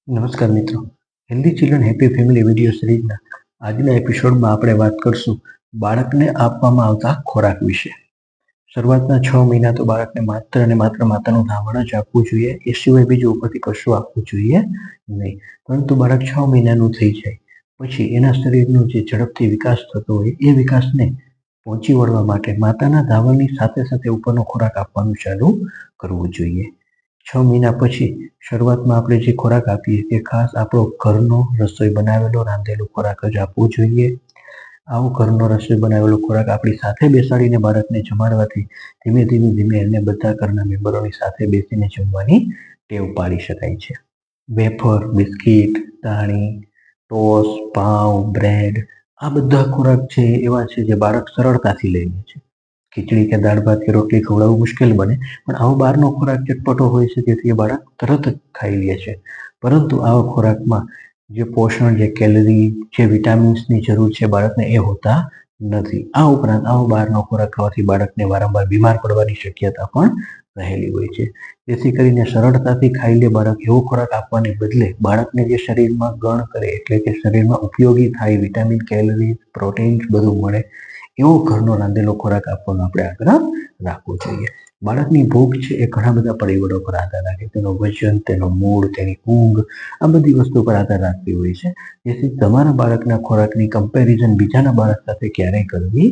નમસ્કાર મિત્રો, healthy children happy family video સિરીઝના આજના એપિસોડમાં આપણે વાત કરશું બાળકને આપવામાં આવતા ખોરાક વિશે. શરૂઆતના 6 મહિના તો બાળકને માત્ર અને માત્ર માતાનું ધાવણ જ આપવું જોઈએ, એ સિવાય બીજું ઉપરથી કશું આપવું જોઈએ નહીં. પરંતુ બાળક 6 મહિનાનું થઈ જાય પછી એના શરીરનો જે ઝડપથી વિકાસ થતો હોય એ વિકાસને પહોંચી વળવા માટે માતાના ધાવણની સાથે સાથે ઉપરનો ખોરાક આપવાનું ચાલુ કરવું જોઈએ. 6 મહિના પછી શરૂઆતમાં આપણે જે ખોરાક આપીએ એ ખાસ આપણો ઘરનો રસોઈ બનાવેલો રાંધેલો ખોરાક જ આપવો જોઈએ. આવો ઘરનો રસોઈ બનાવેલો ખોરાક આપણી સાથે બેસાડીને બાળકને જમાડવાથી ધીમે એને બધા ઘરના મેમ્બરોની સાથે બેસીને જમવાની ટેવ પાડી શકાય છે. વેફર, બિસ્કિટ, દાણી, ટોસ્ટ, પાઉં, બ્રેડ આ બધા ખોરાક છે એવા છે જે બાળક સરળતાથી લઈ લે છે. ખીચડી કે દાળ ભાત કે રોટલી ખવડાવવું મુશ્કેલ બને, પણ આવો બહારનો ખોરાક ચટપટો હોય છે તેથી એ બાળક તરત જ ખાઈ લે છે. પરંતુ આવા ખોરાકમાં જે પોષણ, જે કેલરી, જે વિટામિન્સની જરૂર છે બાળકને એ હોતા નથી. આ ઉપરાંત આવો બહારનો ખોરાક ખાવાથી બાળકને વારંવાર બીમાર પડવાની શક્યતા પણ રહેલી હોય છે. જેથી કરીને સરળતાથી ખાઈ લે બાળક એવો ખોરાક આપવાને બદલે બાળકને જે શરીરમાં ગણ કરે એટલે કે શરીરમાં ઉપયોગી થાય, વિટામિન, કેલરી, પ્રોટીન બધું મળે એવો ઘરનો રાંધેલો ખોરાક આપવાનો આપણે આગ્રહ રાખવો જોઈએ. બાળકની ભૂખ છે એ ઘણા બધા પરિબળો પર આધાર રાખે, તેનો વજન, તેનો મૂડ, તેની ઊંઘ આ બધી વસ્તુ પર આધાર રાખતી હોય છે. જેથી તમારા બાળકના ખોરાકની કમ્પેરિઝન બીજાના બાળક સાથે ક્યારેય કરવી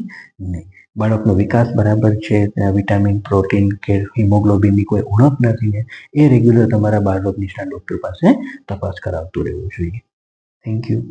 નહીં. બાળકનો વિકાસ બરાબર છે, ત્યાં વિટામિન, પ્રોટીન કે હિમોગ્લોબિનની કોઈ ઉણપ નથી ને એ રેગ્યુલર તમારા બાળરોગ નિષ્ણાત ડૉક્ટર પાસે તપાસ કરાવતું રહેવું જોઈએ. Thank you.